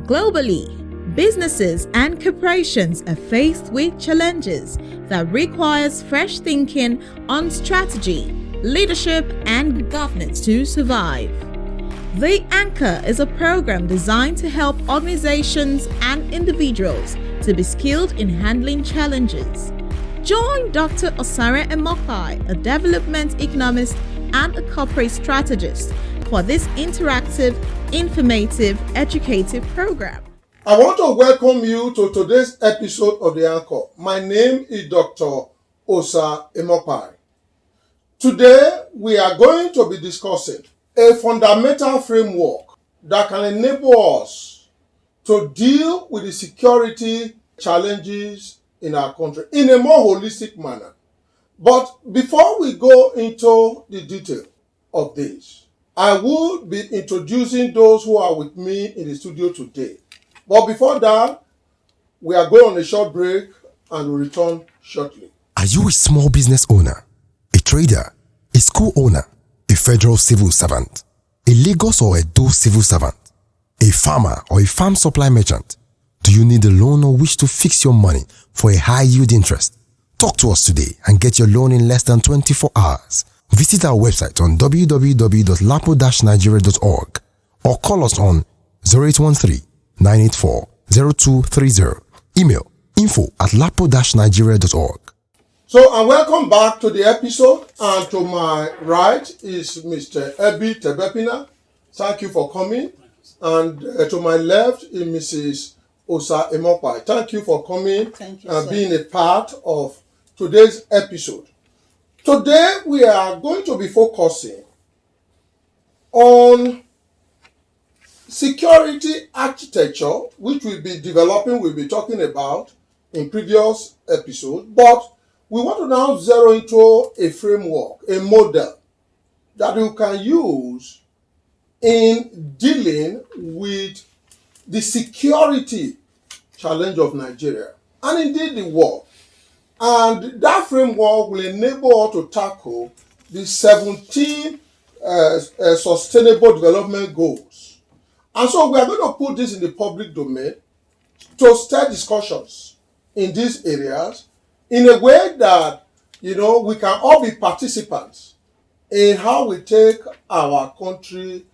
Globally, businesses and corporations are faced with challenges that requires fresh thinking on strategy, leadership, and governance to survive. The Anchor is a program designed to help organizations and individuals to be skilled in handling challenges. Join Dr. Osare Emopai, a development economist and a corporate strategist, for this interactive, informative, educative program. I want to welcome you to today's episode of The Anchor. My name is Dr. Osa Emopai. Today, we are going to be discussing a fundamental framework that can enable us to deal with the security challenges in our country in a more holistic manner. But before we go into the detail of this, I will be introducing those who are with me in the studio today. But before that, we are going on a short break and we'll return shortly. Are you a small business owner, a trader, a school owner, a federal civil servant, a Lagos or Edo civil servant, a farmer or a farm supply merchant? Do you need a loan or wish to fix your money for a high yield interest? Talk to us today and get your loan in less than 24 hours. Visit our website on www.lapo-nigeria.org or call us on 0813-984-0230. Email info@lapo-nigeria.org. So, and welcome back to the episode. And to my right is Mr. Ebi Tebepina. Thank you for coming. And to my left is Mrs. Osa Emopai. Thank you for coming and being a part of today's episode. Today, we are going to be focusing on security architecture, which we'll be talking about in previous episodes. But we want to now zero into a framework, a model that you can use in dealing with the security challenge of Nigeria and indeed the world. And that framework will enable us to tackle the 17 Sustainable Development Goals. And so we are going to put this in the public domain to start discussions in these areas in a way that, we can all be participants in how we take our country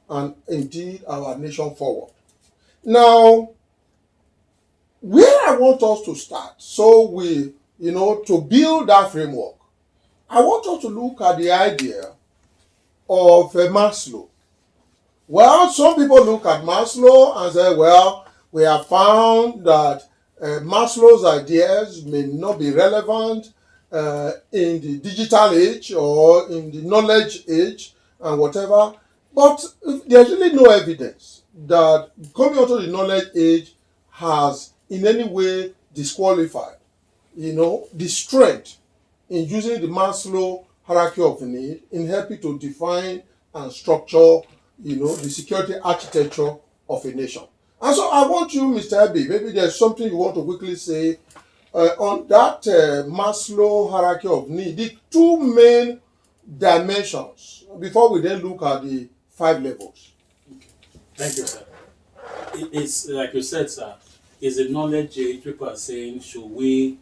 and indeed our nation forward. Now, where I want us to start, to build that framework, I want us to look at the idea of Maslow. Well, some people look at Maslow and say, well, we have found that Maslow's ideas may not be relevant in the digital age or in the knowledge age and whatever. But there's really no evidence that coming out of the knowledge age has in any way disqualified the strength in using the Maslow hierarchy of need in helping to define and structure, the security architecture of a nation. And so I want you, Mr. Ebi, maybe there's something you want to quickly say on that Maslow hierarchy of need, the two main dimensions, before we then look at the 5 levels. Okay. Thank you, sir. It's like you said, sir, it's a knowledge age. People are saying, should we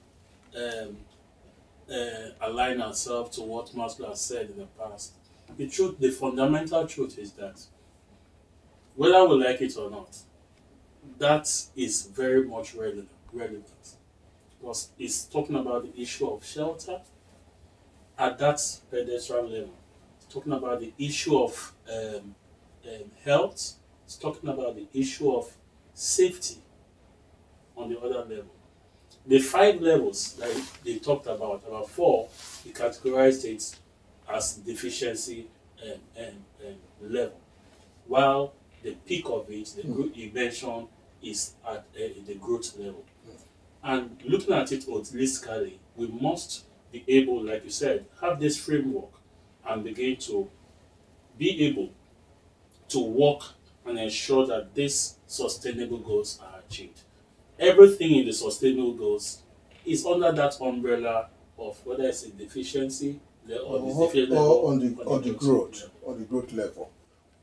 align ourselves to what Maslow has said in the past? The fundamental truth is that whether we like it or not, that is very much relevant because it's talking about the issue of shelter at that pedestal level. It's talking about the issue of health. It's talking about the issue of safety on the other level. The 5 levels that they talked about 4, they categorized it as deficiency level, while the peak of it, the growth you mentioned, is at the growth level. And looking at it holistically, we must be able, like you said, have this framework and begin to be able to work and ensure that these sustainable goals are achieved. Everything in the sustainable goals is under that umbrella of whether it's a deficiency or on the growth level.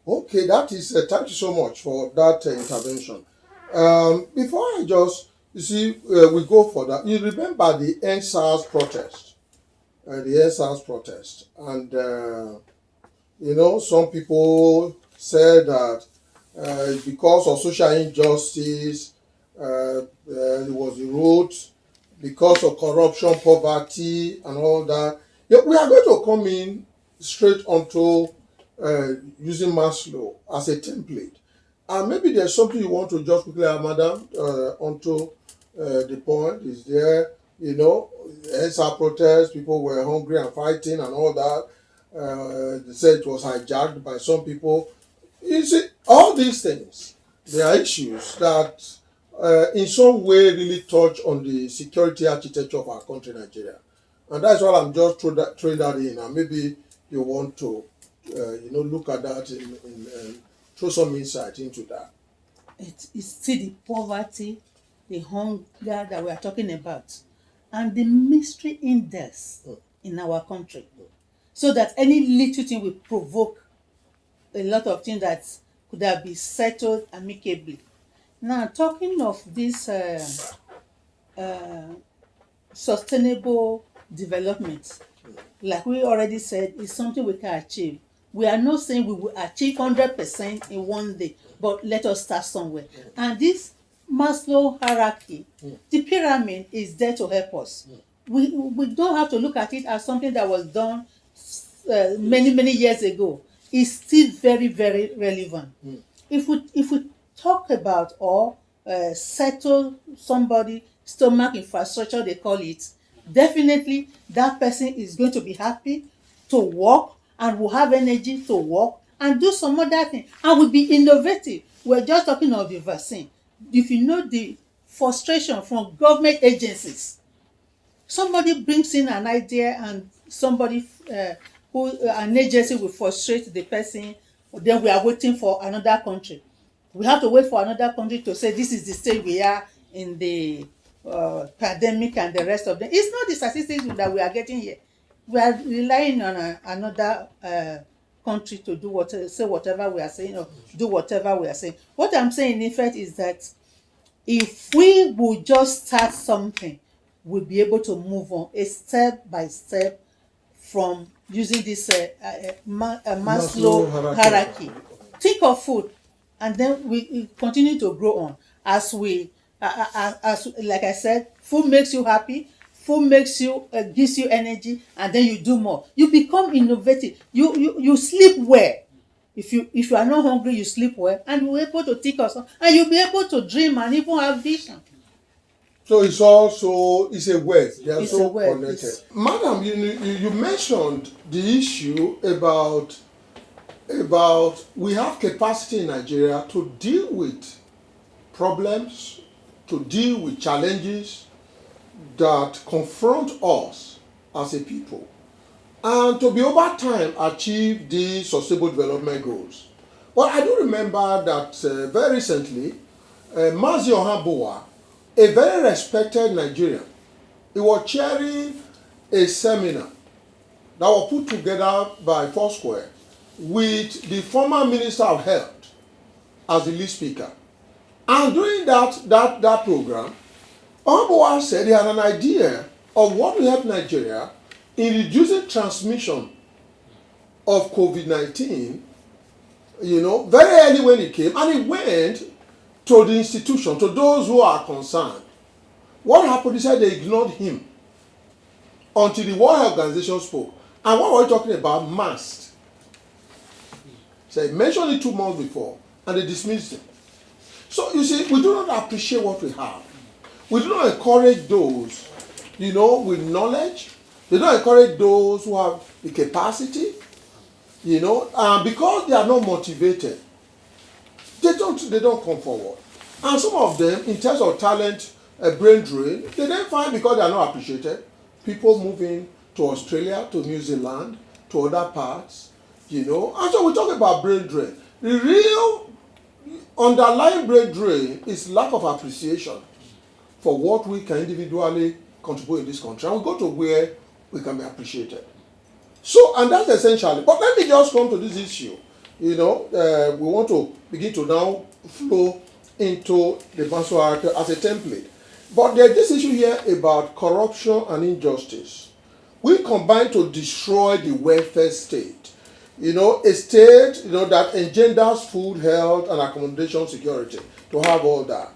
Okay, that is thank you so much for that intervention. Before I just, you see, we go for that. You remember the NSAS protest, and some people said that because of social injustice, it was the root, because of corruption, poverty, and all that. Yeah, we are going to come in straight onto using Maslow as a template. And maybe there's something you want to just quickly add, madam, onto the point. Is there, ESA protest, people were hungry and fighting and all that. They said it was hijacked by some people. You see, all these things, they are issues that in some way really touch on the security architecture of our country, Nigeria. And that's why I'm just throwing that in. And maybe you want to, look at that and throw some insight into that. It's still the poverty, the hunger that we are talking about, and the mystery index in our country. So that any little thing will provoke a lot of things that could have been settled amicably. Now, talking of this sustainable development, like we already said, is something we can achieve. We are not saying we will achieve 100% in one day, but let us start somewhere. And this Maslow hierarchy, the pyramid is there to help us. We don't have to look at it as something that was done many years ago. It's still very, very relevant. If we talk about or settle somebody stomach infrastructure, they call it, definitely that person is going to be happy to work and will have energy to work and do some other thing and will be innovative. We're just talking of the vaccine. If you know the frustration from government agencies, somebody brings in an idea and somebody an agency will frustrate the person, then we are waiting for another country. We have to wait for another country to say this is the state we are in the pandemic and the rest of them. It's not the statistics that we are getting here. We are relying on another country to do say whatever we are saying or do whatever we are saying. What I'm saying in effect is that if we would just start something, we'll be able to move on a step by step from using this Maslow hierarchy. Think of food, and then we continue to grow on as we as like I said, food makes you happy, food makes you gives you energy, and then you do more. You become innovative. You sleep well. If you are not hungry, you sleep well, and you're able to think of something, and you'll be able to dream and even have vision. So it's also a word. They are It's so a word. connected. Madam, you mentioned the issue about we have capacity in Nigeria to deal with problems, to deal with challenges that confront us as a people, and to be over time achieve the sustainable development goals. But I do remember that very recently, Mazi Ohabowa, a very respected Nigerian, he was chairing a seminar that was put together by Foursquare with the former Minister of Health as the lead speaker. And during that program, Ohabowa said he had an idea of what will help Nigeria in reducing transmission of COVID-19, very early when he came, and he went to the institution, to those who are concerned. What happened? He said they ignored him until the World Health Organization spoke. And what were we talking about? Masks. So he mentioned it 2 months before, and they dismissed him. So you see, we do not appreciate what we have. We do not encourage those, with knowledge. We don't encourage those who have the capacity, because they are not motivated. They don't come forward. And some of them, in terms of talent, brain drain, they then find, because they are not appreciated, people moving to Australia, to New Zealand, to other parts, And so we talk about brain drain. The real underlying brain drain is lack of appreciation for what we can individually contribute in this country. And we go to where we can be appreciated. So, and that's essentially. But let me just come to this issue. We want to begin to now flow into the Maslow hierarchy as a template. But there's this issue here about corruption and injustice. We combine to destroy the welfare state. A state, that engenders food, health, and accommodation security, to have all that.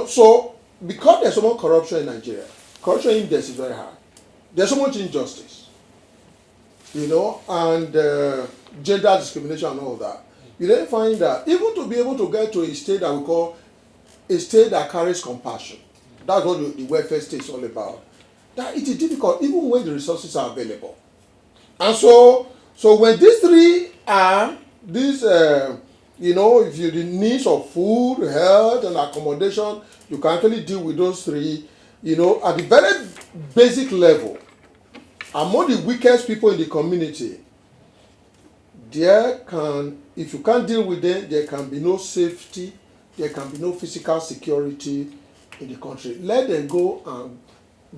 So because there's so much corruption in Nigeria, corruption index is very high. There's so much injustice, and gender discrimination and all that. You then find that even to be able to get to a state that we call a state that carries compassion, that's what the welfare state is all about, that it is difficult even when the resources are available. And so when these three are, if you the needs of food, health, and accommodation, you can actually deal with those three, at the very basic level. Among the weakest people in the community, if you can't deal with them, there can be no safety, there can be no physical security in the country. Let them go and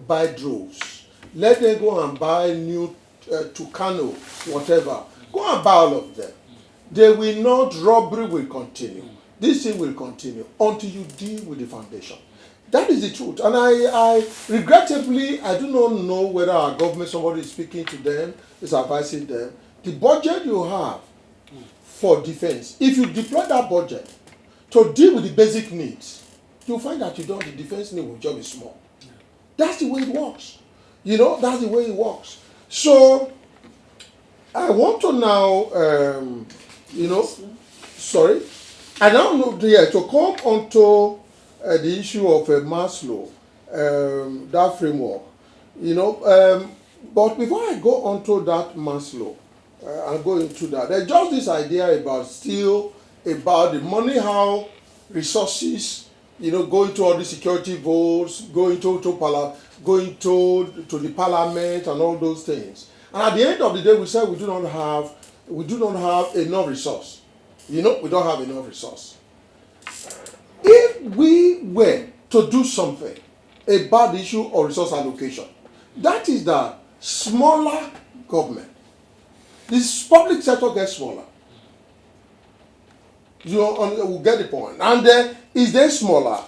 buy droves. Let them go and buy new Tucano, whatever. Go and buy all of them. They will not, robbery will continue. This thing will continue until you deal with the foundation. That is the truth. And I regrettably, I do not know whether our government, somebody is speaking to them, is advising them. The budget you have for defense, if you deploy that budget to deal with the basic needs, you'll find that the defense need will just be small. That's the way it works. That's the way it works. So, I want to now, I now know to come onto the issue of Maslow, that framework, but before I go onto that Maslow, and go into that, there's just this idea about the money, how resources, go into all the security votes, go into the parliament and all those things. And at the end of the day, we say we do not have enough resource. We don't have enough resource. If we were to do something about the issue of resource allocation, that is that smaller government, this public sector gets smaller. We'll get the point. And then is they smaller.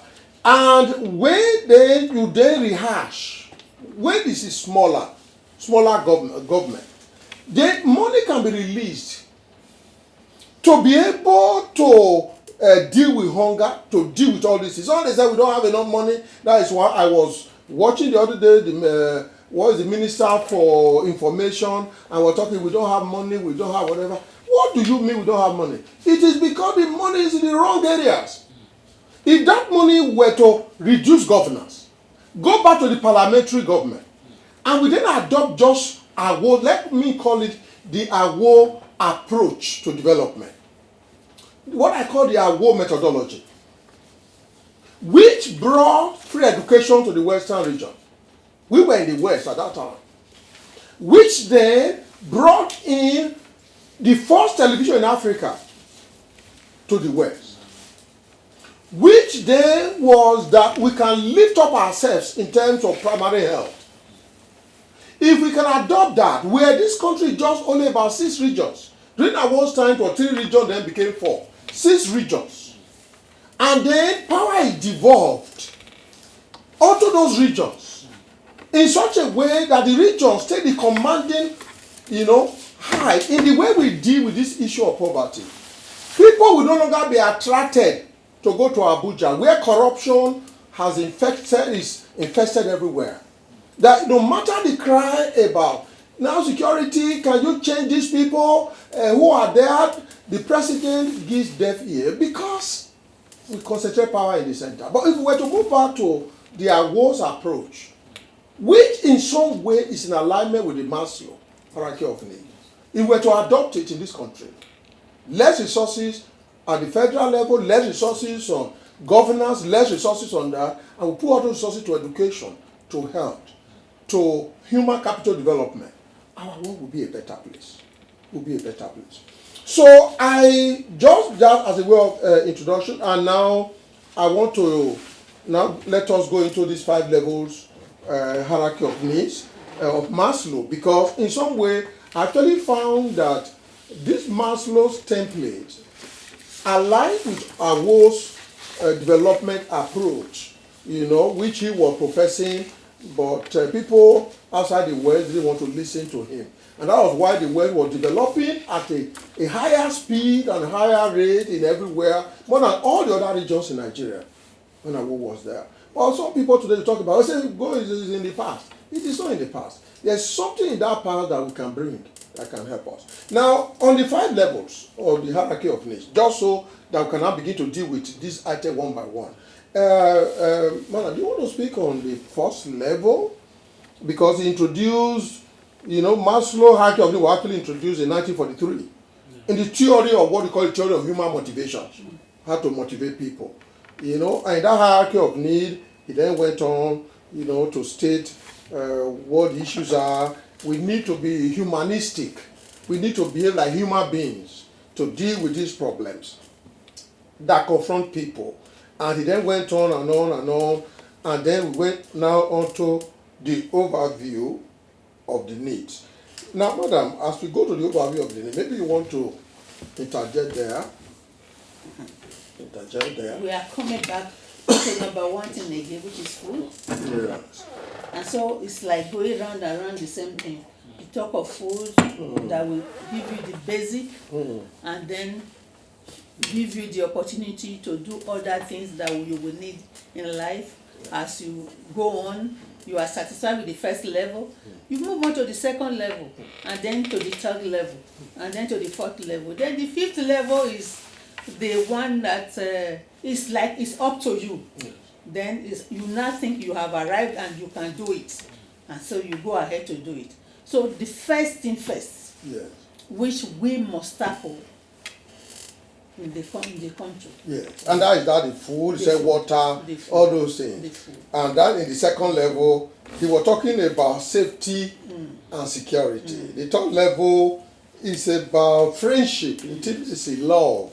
And when you rehash, when this is smaller government, then money can be released to be able to deal with hunger, to deal with all this. It's not they say we don't have enough money. That is why I was watching the other day, the Minister for Information, and we're talking, we don't have money, we don't have whatever. What do you mean we don't have money? It is because the money is in the wrong areas. If that money were to reduce governance, go back to the parliamentary government, and we then adopt just let me call it the AWO approach to development. What I call the AWO methodology, which brought free education to the Western region. We were in the West at that time. Which then brought in the first television in Africa to the West. Which then was that we can lift up ourselves in terms of primary health. If we can adopt that, where this country just only about 6 regions. During our war's time, it was 3 regions, then became 4. 6 regions. And then power is devolved onto those regions in such a way that the regions take the commanding, high in the way we deal with this issue of poverty. People will no longer be attracted to go to Abuja, where corruption is infested everywhere. That no matter the cry about now security, can you change these people who are there, the president gives deaf ear because we concentrate power in the center. But if we were to go back to the AWO's approach, which in some way is in alignment with the Maslow hierarchy of needs, if we were to adopt it in this country, less resources at the federal level, less resources on governance, less resources on that, and we put all those resources to education, to health, to human capital development, our world will be a better place. So I just that as a way of introduction, and now I want to let us go into these 5 levels hierarchy of needs of Maslow, because in some way I actually found that this Maslow's template aligned with AWO's development approach, which he was professing, but people outside the West didn't want to listen to him. And that was why the West was developing at a higher speed and higher rate in everywhere, more than all the other regions in Nigeria when I was there. Well, some people today talk about, say, go is in the past. It is not in the past. There's something in that past that we can bring that can help us. Now, on the 5 levels of the hierarchy of needs, just so that we can now begin to deal with this item one by one. Madam, do you want to speak on the first level? Because he introduced, Maslow hierarchy of needs was actually introduced in 1943 in the theory of what we call the theory of human motivation, how to motivate people. And in that hierarchy of need, he then went on, to state what the issues are. We need to be humanistic. We need to behave like human beings to deal with these problems that confront people. And he then went on and on and on. And then we went now on to the overview of the needs. Now, madam, as we go to the overview of the needs, maybe you want to interject there. We are coming back to number 1 thing again, which is food. Yes. And so it's like going round and round the same thing. You talk of food that will give you the basic and then give you the opportunity to do other things that you will need in life. As you go on, you are satisfied with the first level, you move on to the second level, and then to the third level, and then to the fourth level. Then the fifth level is the one that is like it's up to you. Then you now think you have arrived and you can do it, and so you go ahead to do it. So the first thing first, Yes. which we must tackle in the country. Yes. And that is the food, say water, the food, all those the things. food. And then in the second level, he was talking about safety and security. The third level is about friendship, intimacy, love.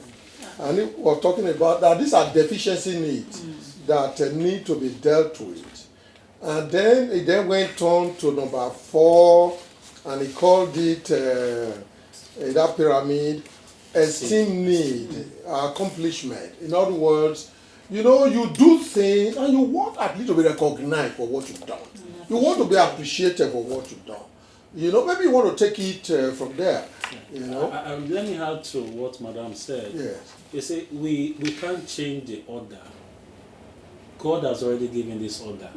And he was talking about that these are deficiency needs that need to be dealt with. And then he then went on to number 4, and he called it in that pyramid esteem need, accomplishment. In other words, you do things and you want at least to be recognized for what you've done. You want to be appreciated for what you've done. Maybe you want to take it from there. Let me add to what Madam said. Yes. You see, we can't change the order. God has already given this order.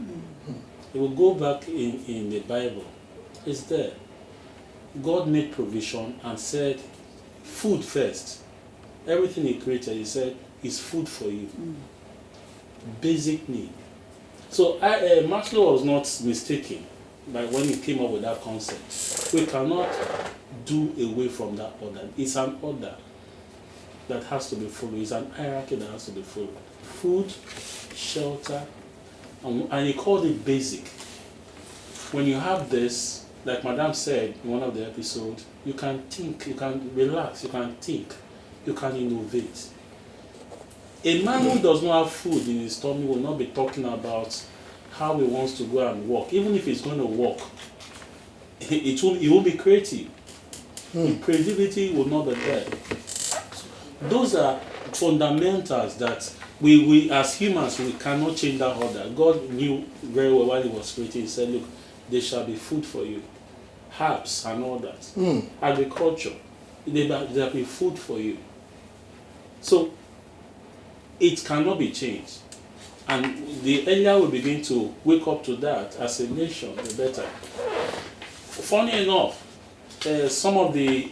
If we go back in the Bible, it's there. God made provision and said, food first. Everything he created, he said, is food for you. Basic need. So Maslow was not mistaken when he came up with that concept. We cannot do away from that order. It's an order that has to be followed. It's an hierarchy that has to be followed. Food, shelter, and he called it basic. When you have this, like Madam said in one of the episodes, you can think, you can relax, you can think, you can innovate. A man who does not have food in his tummy will not be talking about how he wants to go and work. Even if he's going to work, he won't be creative. Creativity will not be there. Those are fundamentals that we as humans, we cannot change that order. God knew very well while he was creating. He said, look, there shall be food for you. Herbs and all that. Agriculture, there shall be food for you. So, it cannot be changed. And the earlier we begin to wake up to that as a nation, the better. Funny enough, some of the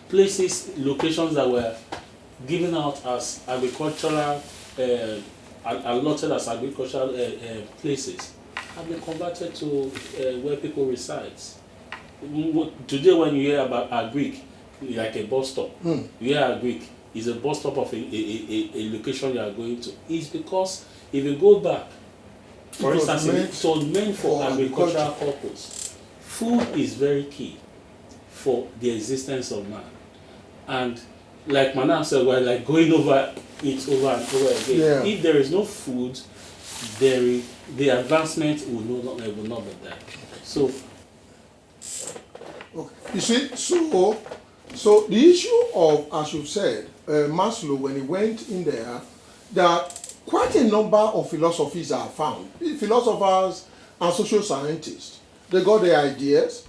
places, locations that were given out as agricultural, allotted as agricultural places, have been converted to where people reside. Today, when you hear about agric, like a bus stop, you hear agric is a bus stop of a location you are going to. It's because if you go back, for instance, it was meant for agricultural purpose. Food is very key for the existence of man. And like Madam said, we're like going over it over and over again. Yeah. If there is no food, the advancement will not be there. So, okay. You see, so the issue of, as you've said, Maslow, when he went in there, that quite a number of philosophies are found. Philosophers and social scientists, they got their ideas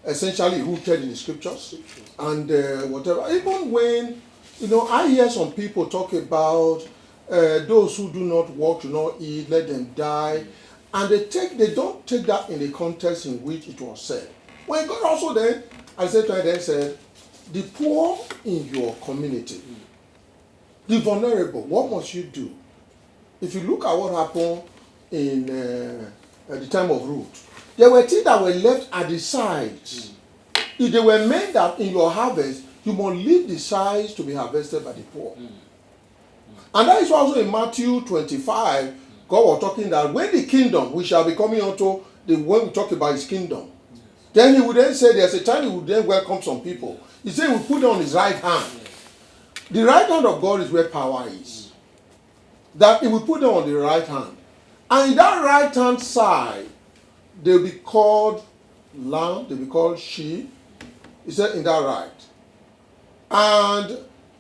essentially rooted in the scriptures and whatever. Even when, I hear some people talk about those who do not work, do not eat, let them die, and they don't take that in the context in which it was said. When God also then, as I said, the poor in your community, the vulnerable, what must you do? If you look at what happened in the time of Ruth, there were things that were left at the sides. If they were meant that in your harvest, you must leave the sides to be harvested by the poor. And that is also in Matthew 25, God was talking that when the kingdom, we shall be coming unto, when we talk about his kingdom, then he would then say there's a time he would then welcome some people. He said he would put on his right hand. The right hand of God is where power is. That he will put them on the right hand. And in that right hand side, they'll be called lamb, they'll be called sheep. He said in that right. And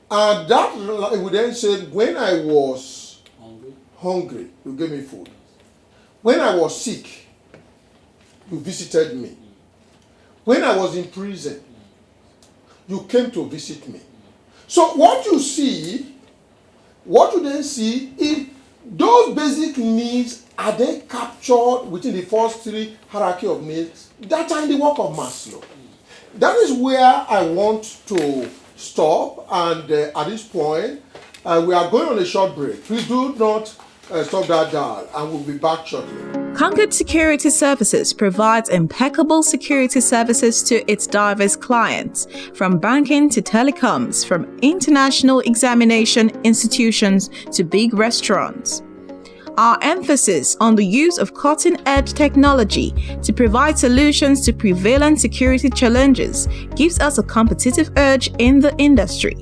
that he would then say, when I was hungry, you gave me food. When I was sick, you visited me. When I was in prison, you came to visit me. So what you then see is those basic needs are then captured within the first three hierarchy of needs that are in the work of Maslow. That is where I want to stop, and at this point, we are going on a short break. Please do not stop that dial, and we'll be back shortly. Concord Security Services provides impeccable security services to its diverse clients, from banking to telecoms, from international examination institutions to big restaurants. Our emphasis on the use of cutting-edge technology to provide solutions to prevalent security challenges gives us a competitive edge in the industry.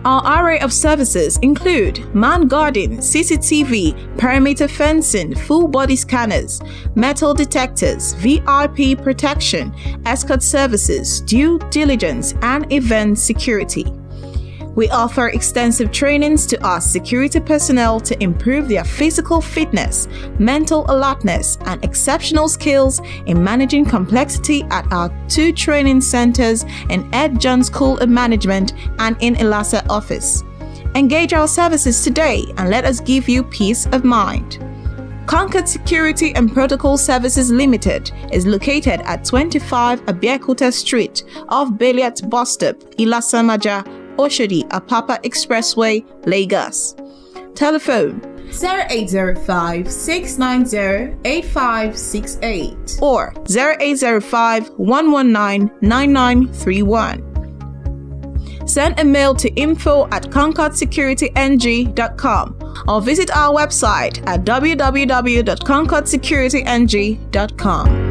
Our array of services include man guarding, CCTV, perimeter fencing, full body scanners, metal detectors, VIP protection, escort services, due diligence, and event security. We offer extensive trainings to our security personnel to improve their physical fitness, mental alertness, and exceptional skills in managing complexity at our 2 training centers in Ed John School of Management and in Ilasa office. Engage our services today and let us give you peace of mind. Concord Security and Protocol Services Limited is located at 25 Abiyakuta Street off Beliat Bus Stop, Ilasamaja, Oshodi, Apapa Expressway, Lagos. Telephone 0805 690 8568 or 0805 119 9931. Send a mail to info@concordsecurityng.com or visit our website at www.concordsecurityng.com.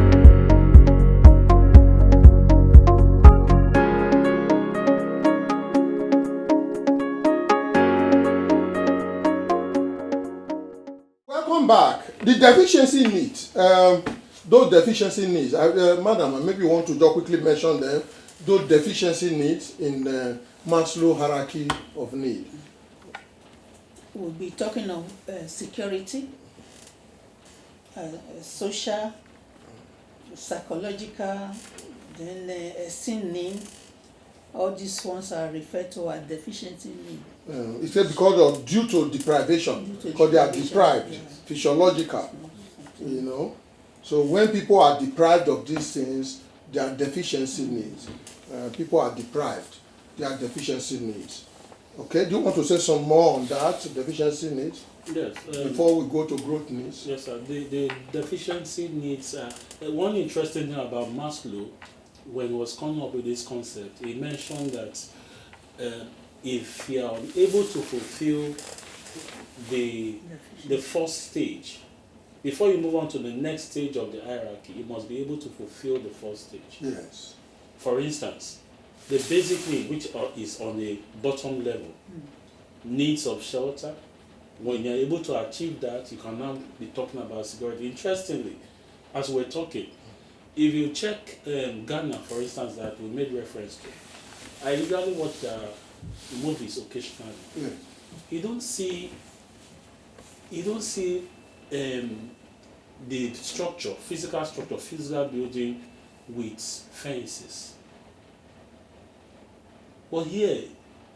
Back, the deficiency needs, those deficiency needs, madam, maybe you want to just quickly mention them, those deficiency needs in Maslow hierarchy of need. We'll be talking of security, social, psychological, then esteem need. All these ones are referred to as deficiency need. It's because of due to deprivation, because they are deprived, physiological, So when people are deprived of these things, they are deficiency needs. People are deprived, they are deficiency needs. Okay, do you want to say some more on that, deficiency needs? Yes. Before we go to growth needs? Yes, sir. The deficiency needs, one interesting thing about Maslow, when he was coming up with this concept, he mentioned that if you are able to fulfill the first stage, before you move on to the next stage of the hierarchy, you must be able to fulfill the first stage. Yes. For instance, the basic need, which is on the bottom level, needs of shelter. When you're able to achieve that, you can now be talking about security. Interestingly, as we're talking, if you check Ghana, for instance, that we made reference to, I usually watch movies occasionally. Yes. You don't see you don't see the structure, physical building with fences. But here,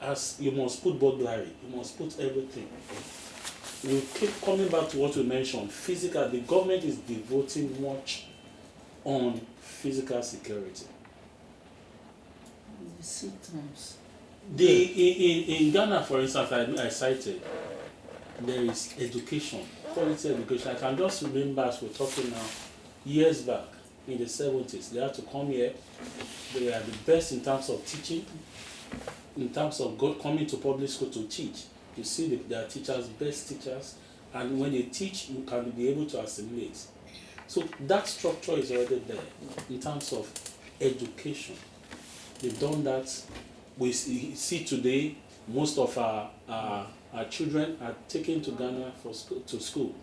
as you must put burglary, you must put everything. We keep coming back to what we mentioned. Physical, the government is devoting much on physical security. The symptoms. In Ghana, for instance, I cited, there is education, quality education. I can just remember, as we're talking now, years back in the 70s, they had to come here. They are the best in terms of teaching, in terms of coming to public school to teach. You see, they are teachers, best teachers, and when they teach, you can be able to assimilate. So that structure is already there in terms of education. They've done that. We see today most of our children are taken to Ghana to school.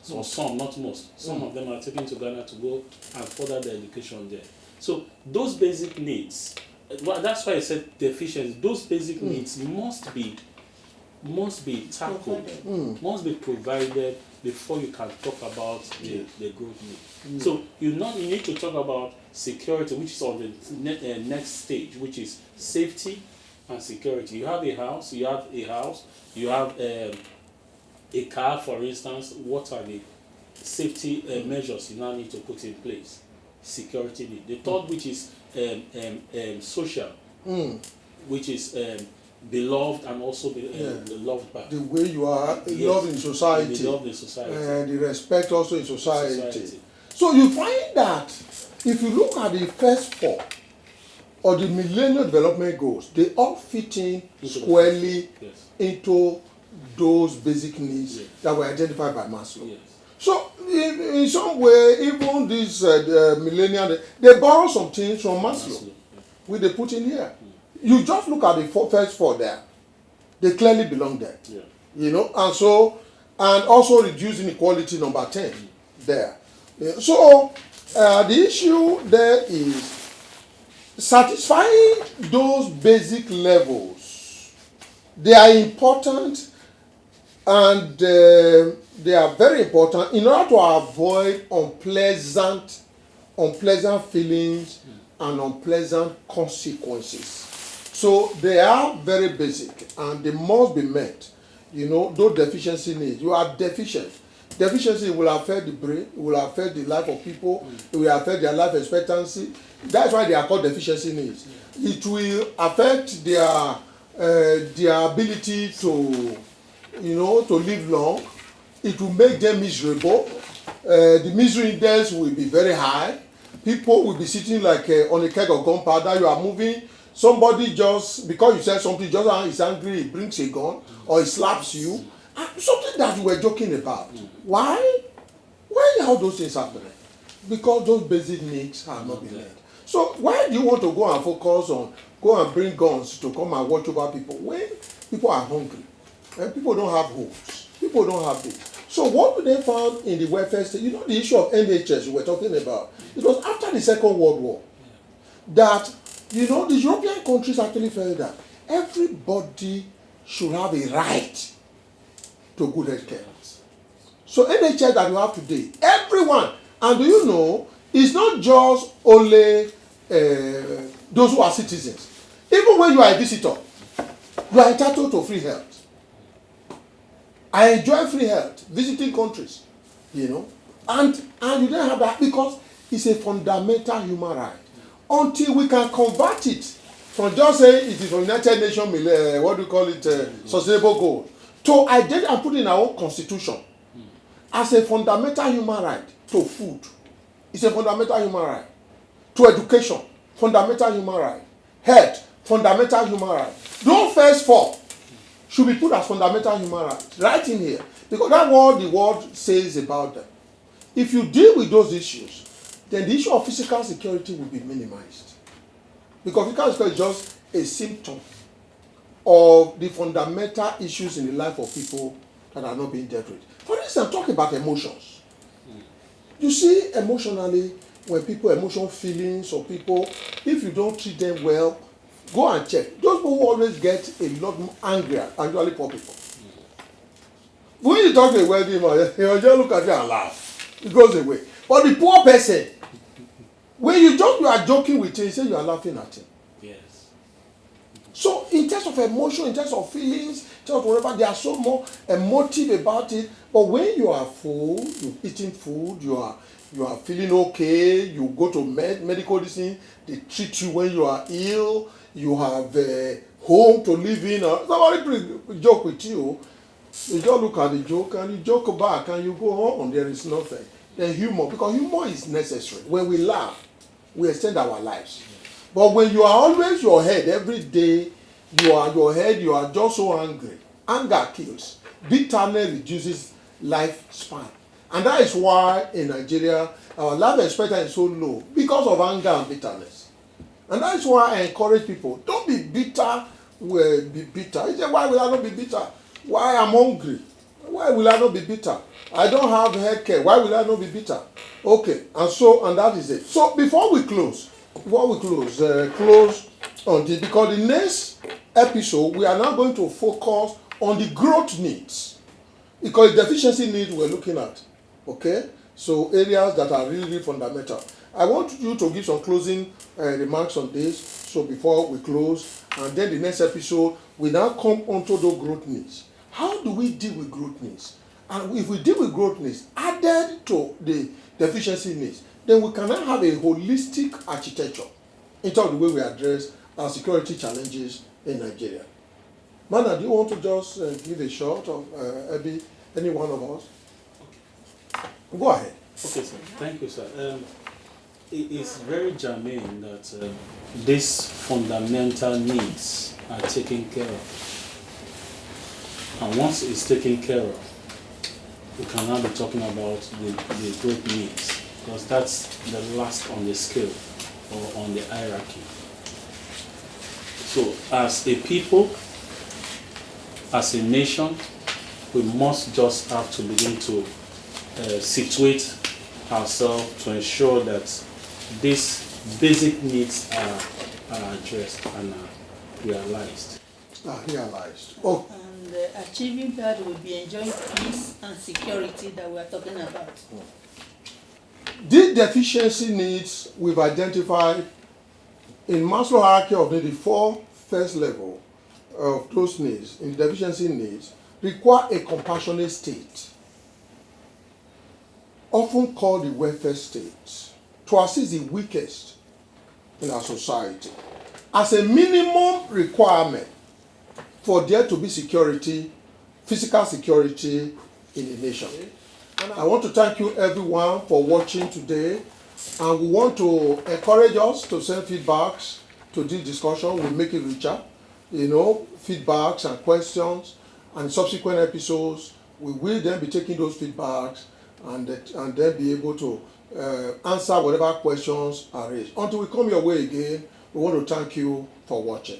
So some, not most. Some of them are taken to Ghana to go and further their education there. So those basic needs, that's why I said deficiency. Those basic needs must be tackled, must be provided before you can talk about the growth need. So you need to talk about security, which is on the next stage, which is safety and security. You have a house, you have a car, for instance. What are the safety measures you now need to put in place? Security need. The third, which is social, which is beloved and also loved by. The way you are loved in society. Be loved in society. And the respect also in society. So you find that if you look at the first four or the Millennium Development Goals, they all fit in squarely into those basic needs that were identified by Maslow. Yes. So in some way, even this millennial, they borrow some things from Maslow, which they put in here. You just look at the first four there; they clearly belong there. Yeah. You know, and also reduce inequality, number 10 there. Yeah. So the issue there is satisfying those basic levels. They are important, and they are very important in order to avoid unpleasant feelings and unpleasant consequences. So they are very basic and they must be met. You know, those deficiency needs. You are deficient. Deficiency will affect the brain, it will affect the life of people, it will affect their life expectancy. That's why they are called deficiency needs. It will affect their ability to, to live long. It will make them miserable. The misery index will be very high. People will be sitting like on a keg of gunpowder. You are moving. Somebody just, because you said something, just is angry, he brings a gun or he slaps you. Something that you were joking about. Why? Why are those things happening? Because those basic needs have not been met. So why do you want to go and focus on, go and bring guns to come and watch over people when people are hungry and people don't have homes? People don't have this. So what they found in the welfare state, the issue of NHS we were talking about, it was after the Second World War that, the European countries actually felt that everybody should have a right to good health care. So NHS that you have today, everyone, and do you know, it's not just only those who are citizens. Even when you are a visitor, you are entitled to free health. I enjoy free health, visiting countries, and you don't have that because it's a fundamental human right. Until we can convert it from just saying it is from United Nations, sustainable goal, to identify and put in our own constitution as a fundamental human right to food. It's a fundamental human right. To education, fundamental human right. Health, fundamental human right. Those first four should be put as fundamental human rights right in here. Because that's what the world says about them. If you deal with those issues, then the issue of physical security will be minimized. Because physical security is just a symptom of the fundamental issues in the life of people that are not being dealt with. For instance, talk about emotions. You see, emotionally, when people emotional feelings or people, if you don't treat them well, go and check. Those people who always get a lot more angry, actually poor people. When you talk to a wealthy man, he'll just look at you and laugh. It goes away. But the poor person, when you are joking with him, he say you are laughing at him. Yes. So in terms of emotion, in terms of feelings, in terms of whatever, they are so more emotive about it. But when you are full, you're eating food, you are feeling okay, you go to medical listening, they treat you when you are ill, you have a home to live in. Somebody joke with you, you just look at the joke and you joke back and you go on. There is nothing. Then humor, because humor is necessary. When we laugh, we extend our lives. But when you are always your head every day, you are just so angry. Anger kills. Bitterness reduces lifespan. And that is why in Nigeria, our life expectancy is so low because of anger and bitterness. And that is why I encourage people, don't be bitter. Be bitter. You say, why will I not be bitter? Why I'm hungry? Why will I not be bitter? I don't have hair care. Why will I not be bitter? Okay, and that is it. So before we close on this, because the next episode we are now going to focus on the growth needs, because the deficiency needs we're looking at. Okay, so areas that are really, really fundamental. I want you to give some closing remarks on this. So before we close, and then the next episode we now come onto those growth needs. How do we deal with growth needs? And if we deal with growth needs added to the deficiency needs, then we can now have a holistic architecture in terms of the way we address our security challenges in Nigeria. Mana, do you want to just give a shot of any one of us? Go ahead. Okay, sir. Thank you, sir. It is very germane that these fundamental needs are taken care of. And once it's taken care of, we can now be talking about the growth needs, because that's the last on the scale or on the hierarchy. So as a people, as a nation, we must just have to begin to situate ourselves to ensure that these basic needs are addressed and are realized. Oh. And achieving that will be enjoying peace and security that we are talking about. These deficiency needs we've identified in Maslow hierarchy of the 4 first level of those needs, in deficiency needs, require a compassionate state, often called the welfare state, to assist the weakest in our society. As a minimum requirement for there to be security, physical security in the nation. And I want to thank you everyone for watching today, and we want to encourage us to send feedbacks to this discussion. We'll make it richer, feedbacks and questions, and subsequent episodes we will then be taking those feedbacks and then be able to answer whatever questions are raised. Until we come your way again, we want to thank you for watching.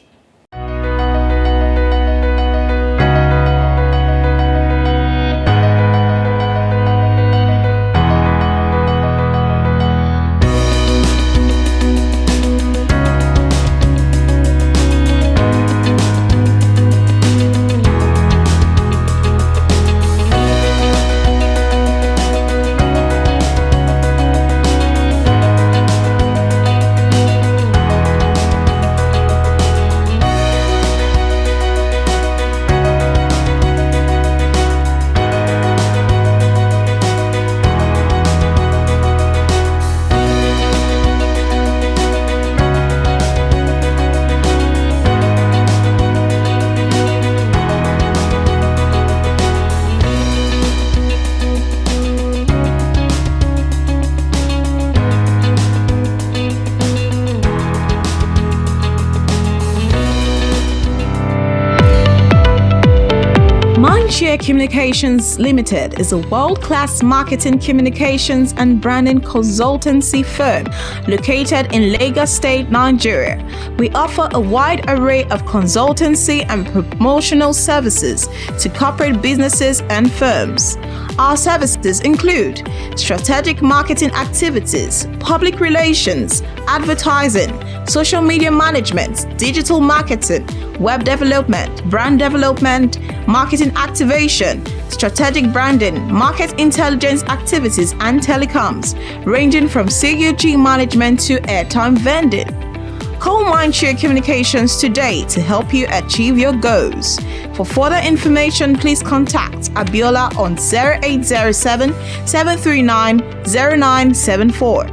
Communications Limited is a world-class marketing, communications, and branding consultancy firm located in Lagos State, Nigeria. We offer a wide array of consultancy and promotional services to corporate businesses and firms. Our services include strategic marketing activities, public relations, advertising, social media management, digital marketing, web development, brand development, marketing activation, strategic branding, market intelligence activities, and telecoms, ranging from CUG management to airtime vending. Call Mindshare Communications today to help you achieve your goals. For further information, please contact Abiola on 0807 739 0974.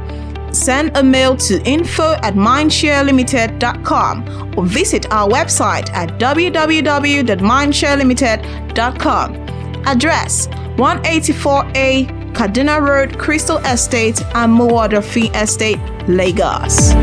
Send a mail to info@mindsharelimited.com or visit our website at www.mindsharelimited.com. Address 184A Kaduna Road, Crystal Estate, and Mowadofi Estate, Lagos.